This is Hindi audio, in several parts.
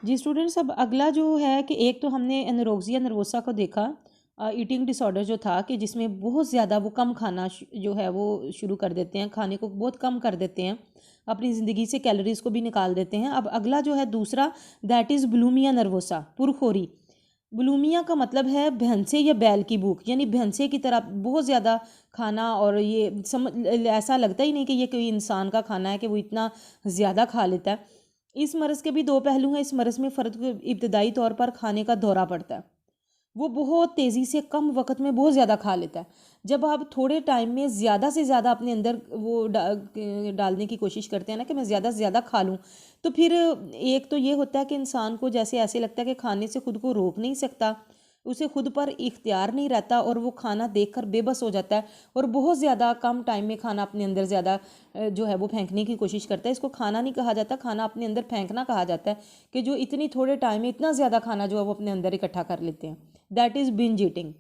जी स्टूडेंट्स, अब अगला जो है कि एक तो हमने एनोरेक्सिया नर्वोसा को देखा, ईटिंग डिसऑर्डर जो था कि जिसमें बहुत ज़्यादा वो कम खाना जो है वो शुरू कर देते हैं, खाने को बहुत कम कर देते हैं, अपनी ज़िंदगी से कैलोरीज को भी निकाल देते हैं। अब अगला जो है दूसरा, दैट इज़ बुलिमिया नर्वोसा, पुरखोरी। बुलिमिया का मतलब है भैंसे या बैल की भूख, यानी भैंसे की तरह बहुत ज़्यादा खाना, और ये ऐसा लगता ही नहीं कि ये कोई इंसान का खाना है कि वो इतना ज़्यादा खा लेता है। इस मर्ज़ के भी दो पहलू हैं। इस मर्ज़ में फ़र्द को इब्तदाई तौर पर खाने का दौरा पड़ता है, वो बहुत तेज़ी से कम वक्त में बहुत ज़्यादा खा लेता है। जब आप थोड़े टाइम में ज़्यादा से ज़्यादा अपने अंदर वो डालने की कोशिश करते हैं ना कि मैं ज़्यादा से ज़्यादा खा लूँ, तो फिर एक तो ये होता है कि इंसान को जैसे ऐसे लगता है कि खाने से खुद को रोक नहीं सकता, उसे खुद पर इख्तियार नहीं रहता, और वो खाना देखकर बेबस हो जाता है, और बहुत ज़्यादा कम टाइम में खाना अपने अंदर ज़्यादा जो है वो फेंकने की कोशिश करता है। इसको खाना नहीं कहा जाता, खाना अपने अंदर फेंकना कहा जाता है, कि जो इतनी थोड़े टाइम में इतना ज़्यादा खाना जो है वो अपने अंदर इकट्ठा कर लेते हैं। That is binge eating.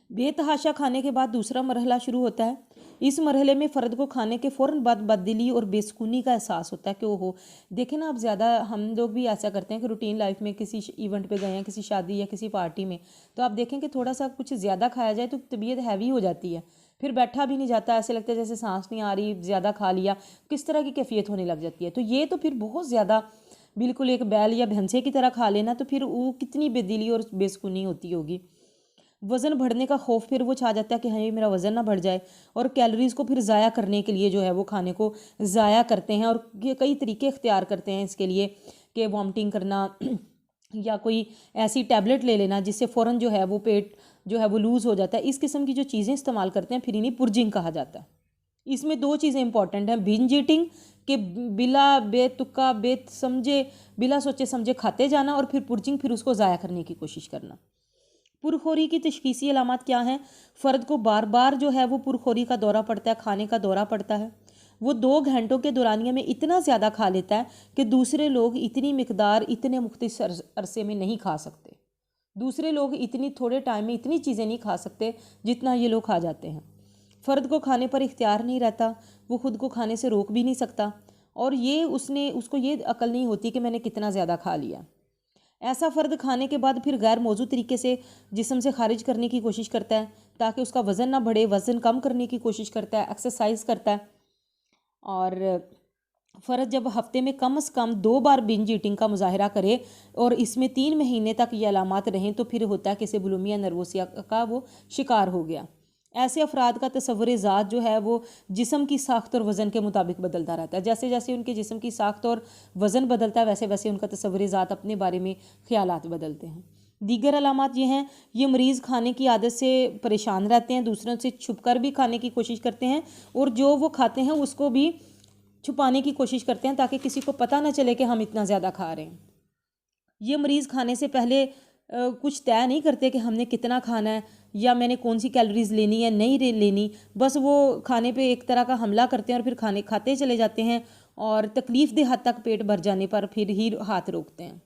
बेतहाशा खाने के बाद दूसरा मरहला शुरू होता है। इस मरहले में फ़र्द को खाने के फ़ौरन बाद बददिली और बेसुकूनी का एहसास होता है कि ओहो, देखें ना, आप ज़्यादा, हम लोग भी ऐसा करते हैं कि रूटीन लाइफ में किसी इवेंट पे गए हैं, किसी शादी या किसी पार्टी में, तो आप देखें कि थोड़ा सा कुछ ज़्यादा खाया जाए तो तबीयत हैवी हो जाती है, फिर बैठा भी नहीं जाता, ऐसे लगता है जैसे सांस नहीं आ रही, ज़्यादा खा लिया, किस तरह की कैफियत होने लग जाती है। तो ये तो फिर बहुत ज़्यादा बिल्कुल एक बैल या भैंसे की तरह खा लेना, तो फिर वो कितनी बेदिली और बेसुकूनी होती होगी। वज़न बढ़ने का खौफ फिर वो छा जाता है कि हाँ, ये मेरा वज़न ना बढ़ जाए, और कैलोरीज़ को फिर ज़ाया करने के लिए जो है वो खाने को ज़ाया करते हैं, और ये कई तरीके इख्तियार करते हैं इसके लिए, कि वॉमिटिंग करना या कोई ऐसी टैबलेट ले लेना जिससे फ़ौरन जो है वो पेट जो है वो लूज़ हो जाता है। इस किस्म की जो चीज़ें इस्तेमाल करते हैं, फिर इन्हें पुर्जिंग कहा जाता है। इसमें दो चीज़ें इंपॉर्टेंट हैं, बिंज ईटिंग के बिला बेतुका बेत समझे, बिला सोचे समझे खाते जाना, और फिर पुर्जिंग, फिर उसको ज़ाया करने की कोशिश करना। पुरखोरी की तशखीसी अलामत क्या हैं? फ़र्द को बार बार जो है वो पुरखोरी का दौरा पड़ता है, खाने का दौरा पड़ता है। वो 2 घंटों के दौरानिया में इतना ज़्यादा खा लेता है कि दूसरे लोग इतनी मिकदार इतने मुख्तसर अरसे में नहीं खा सकते। दूसरे लोग इतनी थोड़े टाइम में इतनी चीज़ें नहीं खा सकते जितना ये लोग खा जाते हैं। फ़र्द को खाने पर इख्तियार नहीं रहता, वो खुद को खाने से रोक भी नहीं सकता, और ये उसको ये अकल नहीं होती कि मैंने कितना ज़्यादा खा लिया। ऐसा फ़र्द खाने के बाद फिर गैर मौजू तरीके से जिस्म से खारिज करने की कोशिश करता है, ताकि उसका वज़न ना बढ़े, वज़न कम करने की कोशिश करता है, एक्सरसाइज करता है। और फ़र्द जब हफ्ते में कम से कम 2 बार बिंज ईटिंग का मुजाहरा करे, और इसमें 3 महीने तक ये अलामात रहें, तो फिर होता है कि इसे बुलिमिया नर्वोसिया का वो शिकार हो गया। ऐसे अफराद का तस्वुर ज़ात जो है वो जिस्म की साख्त और वज़न के मुताबिक बदलता रहता है। जैसे जैसे उनके जिस्म की साख्त और वज़न बदलता है, वैसे वैसे उनका तस्वुर ज़ात अपने बारे में ख्यालात बदलते हैं। दीगर अलामात ये हैं, ये मरीज़ खाने की आदत से परेशान रहते हैं, दूसरों से छुप कर भी खाने की कोशिश करते हैं, और जो वो खाते हैं उसको भी छुपाने की कोशिश करते हैं, ताकि किसी को पता ना चले कि हम इतना ज़्यादा खा रहे हैं। ये मरीज़ खाने से पहले कुछ तय नहीं करते कि हमने कितना खाना है, या मैंने कौन सी कैलोरीज लेनी है नहीं लेनी, बस वो खाने पे एक तरह का हमला करते हैं, और फिर खाने खाते चले जाते हैं, और तकलीफ दे हद तक पेट भर जाने पर फिर ही हाथ रोकते हैं।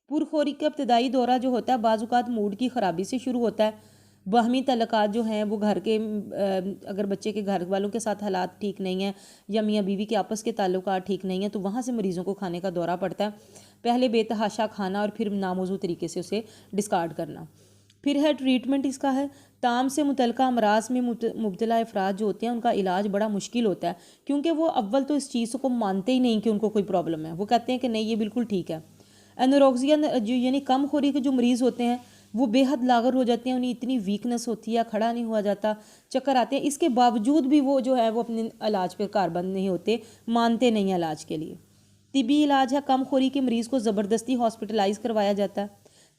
पुरखोरी का इब्तदाई दौरा जो होता है बाज़-औक़ात मूड की ख़राबी से शुरू होता है। बाहमी तल्लुकात जो हैं वो घर के अगर बच्चे के घर वालों के साथ हालात ठीक नहीं हैं, या मियाँ बीवी के आपस के ताल्लुकात ठीक नहीं हैं, तो वहाँ से मरीज़ों को खाने का दौरा पड़ता है। पहले बेतहाशा खाना, और फिर नामौजू तरीके से उसे डिस्कार्ड करना। फिर है ट्रीटमेंट इसका है, ताम से मुतल्लिका अमराज में मुब्तला अफराद जो होते हैं उनका इलाज बड़ा मुश्किल होता है, क्योंकि वो अव्वल तो इस चीज़ को मानते ही नहीं कि उनको कोई प्रॉब्लम है। वो कहते हैं कि नहीं, ये बिल्कुल ठीक है। एनोरेक्सिया जो यानी कम खोरी के जो मरीज़ होते हैं वो बेहद लागर हो जाते हैं, उन्हें इतनी वीकनेस होती है, खड़ा नहीं हुआ जाता, चक्कर आते हैं, इसके बावजूद भी वो जो है वो अपने इलाज पे कारबंद नहीं होते, मानते नहीं हैं इलाज के लिए। तिबी इलाज है, कम खोरी के मरीज़ को ज़बरदस्ती हॉस्पिटलाइज करवाया जाता है,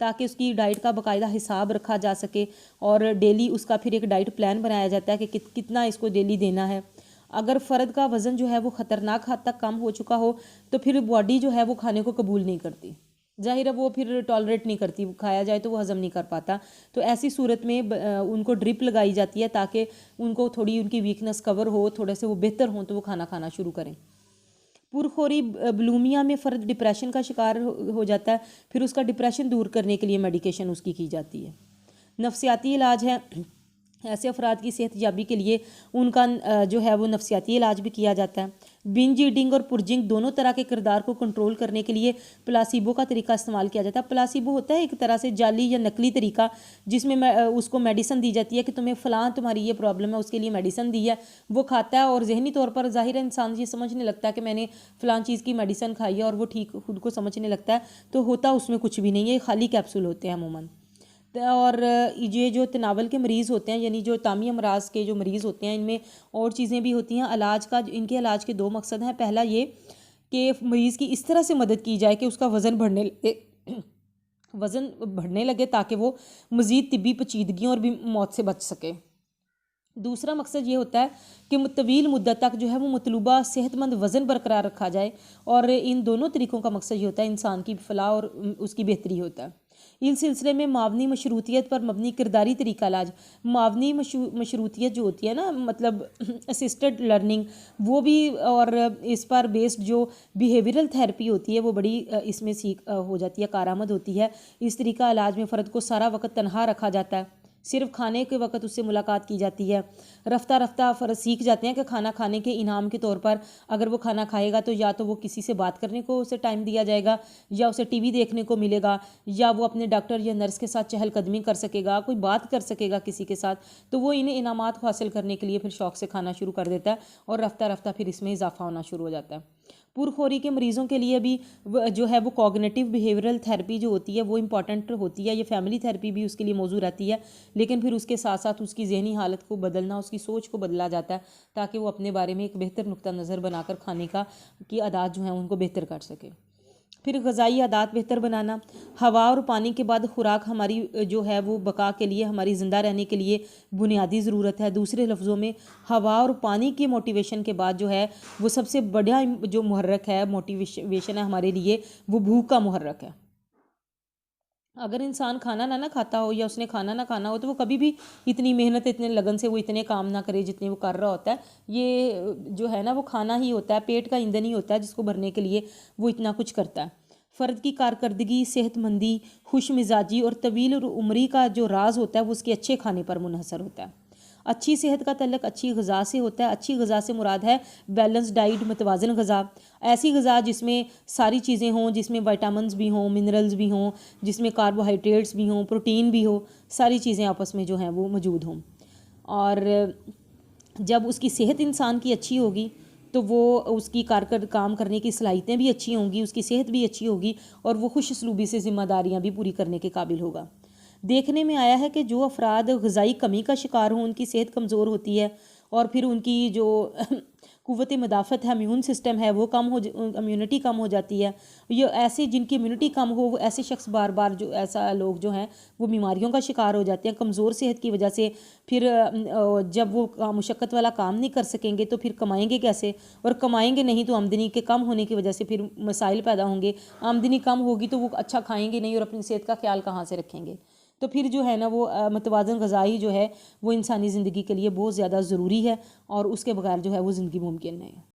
ताकि उसकी डाइट का बाकायदा हिसाब रखा जा सके, और डेली उसका फिर एक डाइट प्लान बनाया जाता है कि कितना इसको डेली देना है। अगर फ़र्द का वज़न जो है वो ख़तरनाक हद तक कम हो चुका हो, तो फिर बॉडी जो है वो खाने को कबूल नहीं करती, ज़ाहिर है वो फिर टॉलरेट नहीं करती, खाया जाए तो वो हज़म नहीं कर पाता। तो ऐसी सूरत में उनको ड्रिप लगाई जाती है, ताकि उनको थोड़ी उनकी वीकनेस कवर हो, थोड़े से वो बेहतर हों, तो वो खाना खाना शुरू करें। पुरखोरी बुलिमिया में फ़र्द डिप्रेशन का शिकार हो जाता है, फिर उसका डिप्रेशन दूर करने के लिए मेडिकेशन उसकी की जाती है। नफ्सियाती इलाज है, ऐसे अफराद की सेहत याबी के लिए उनका जो है वो नफसियाती इलाज भी किया जाता है। बिंज ईटिंग और पुर्जिंग दोनों तरह के किरदार को कंट्रोल करने के लिए प्लासीबो का तरीका इस्तेमाल किया जाता है। प्लासीबो होता है एक तरह से जाली या नकली तरीका, जिसमें उसको मेडिसिन दी जाती है कि तुम्हें फ़लाँ तुम्हारी ये प्रॉब्लम है, उसके लिए मेडिसिन दी है, वो खाता है और जहनी तौर पर ज़ाहिर इंसान ये समझने लगता है कि मैंने फ़लाँ चीज़ की मेडिसिन खाई है, और वो ठीक खुद को समझने लगता है, तो होता उसमें कुछ भी नहीं है, खाली कैप्सूल होते हैं अमूमन। और ये जो तनावल के मरीज़ होते हैं, यानी जो तामी अमराज के जो मरीज़ होते हैं, इनमें और चीज़ें भी होती हैं। इलाज का, इनके इलाज के दो मकसद हैं। पहला ये कि मरीज़ की इस तरह से मदद की जाए कि उसका वज़न बढ़ने लगे वज़न बढ़ने लगे ताकि वो मज़ीद तिब्बी पेचीदगियों और भी मौत से बच सके। दूसरा मकसद ये होता है कि तवील मुद्दत तक जो है वो मतलूबा सेहतमंद वज़न बरकरार रखा जाए, और इन दोनों तरीक़ों का मकसद ये होता है इंसान की फलाह और उसकी बेहतरी होता है। इस सिलसिले में मावनी मशरूतियत पर मबनी किरदारी तरीका इलाज, मावनी मशरूतियत जो होती है ना, मतलब असिस्टेड लर्निंग, वो भी, और इस पर बेस्ड जो बिहेवियरल थेरेपी होती है वो बड़ी इसमें सीख हो जाती है, कारआमद होती है। इस तरीका इलाज में फ़र्द को सारा वक्त तनहा रखा जाता है, सिर्फ खाने के वक्त उससे मुलाकात की जाती है। रफ्ता रफ्ता फ़र्द सीख जाते हैं कि खाना खाने के इनाम के तौर पर अगर वो खाना खाएगा तो या तो वो किसी से बात करने को उसे टाइम दिया जाएगा, या उसे टीवी देखने को मिलेगा, या वो अपने डॉक्टर या नर्स के साथ चहलकदमी कर सकेगा, कोई बात कर सकेगा किसी के साथ। तो वो इन इनामात को हासिल करने के लिए फिर शौक़ से खाना शुरू कर देता है, और रफ्ता रफ्ता फिर इसमें इजाफा होना शुरू हो जाता है। पुरखोरी के मरीज़ों के लिए भी जो है वो कॉग्निटिव बिहेवियरल थेरेपी जो होती है वो इंपॉर्टेंट होती है। ये फैमिली थेरेपी भी उसके लिए मौजूद रहती है, लेकिन फिर उसके साथ साथ उसकी जहनी हालत को बदलना, उसकी सोच को बदला जाता है, ताकि वो अपने बारे में एक बेहतर नुक्ता नज़र बनाकर खाने की आदत जो है उनको बेहतर कर सके। फिर ग़िज़ाई आदत बेहतर बनाना, हवा और पानी के बाद खुराक हमारी जो है वो बका के लिए, हमारी ज़िंदा रहने के लिए बुनियादी ज़रूरत है। दूसरे लफ्ज़ों में, हवा और पानी की मोटिवेशन के बाद जो है वो सबसे बड़ा जो मुहर्रक है, मोटिवेशन है हमारे लिए, वो भूख का मुहर्रक है। अगर इंसान खाना ना खाता हो, या उसने खाना ना खाना हो, तो वो कभी भी इतनी मेहनत, इतने लगन से वो इतने काम ना करे जितने वो कर रहा होता है। ये जो है ना वो खाना ही होता है, पेट का ईंधन ही होता है, जिसको भरने के लिए वो इतना कुछ करता है। फ़र्द की कारकर्दगी, सेहतमंदी, खुश मिजाजी और तवील उम्री का जो राज होता है वो उसके अच्छे खाने पर मुनहसर होता है। अच्छी सेहत का तल्लक अच्छी ग़िज़ा से होता है। अच्छी ग़िज़ा से मुराद है बैलेंस डाइट, मतवाज़न ग़िज़ा, ऐसी ग़िज़ा जिसमें सारी चीज़ें हों, जिसमें विटामिन्स भी हों, मिनरल्स भी हों, जिसमें कार्बोहाइड्रेट्स भी हों, प्रोटीन भी हो, सारी चीज़ें आपस में जो हैं वो मौजूद हों। और जब उसकी सेहत इंसान की अच्छी होगी तो वो उसकी काम करने की सलाहियतें भी अच्छी होंगी, उसकी सेहत भी अच्छी होगी, और वो खुश उसलूबी से ज़िम्मेदारियाँ भी पूरी करने के काबिल होगा। देखने में आया है कि जो अफराद ग़िज़ाई कमी का शिकार हों उनकी सेहत कमज़ोर होती है, और फिर उनकी जो क़ुव्वत मदाफ़त है, इम्यून सिस्टम है, वो इम्यूनिटी कम हो जाती है। ये ऐसे जिनकी इम्यूनिटी कम हो, वो ऐसे शख्स बार बार ऐसा लोग जो हैं वो बीमारियों का शिकार हो जाते हैं कमज़ोर सेहत की वजह से। फिर जब वो मुशक्क़त वाला काम नहीं कर सकेंगे तो फिर कमाएंगे कैसे, और कमाएंगे नहीं तो आमदनी के कम होने की वजह से फिर मसाइल पैदा होंगे। आमदनी कम होगी तो वो अच्छा खाएंगे नहीं, और अपनी सेहत का ख्याल कहाँ से रखेंगे। तो फिर जो है ना वो मतवाज़न ग़िज़ाई जो है वो इंसानी ज़िंदगी के लिए बहुत ज़्यादा ज़रूरी है, और उसके बगैर जो है वो ज़िंदगी मुमकिन नहीं है।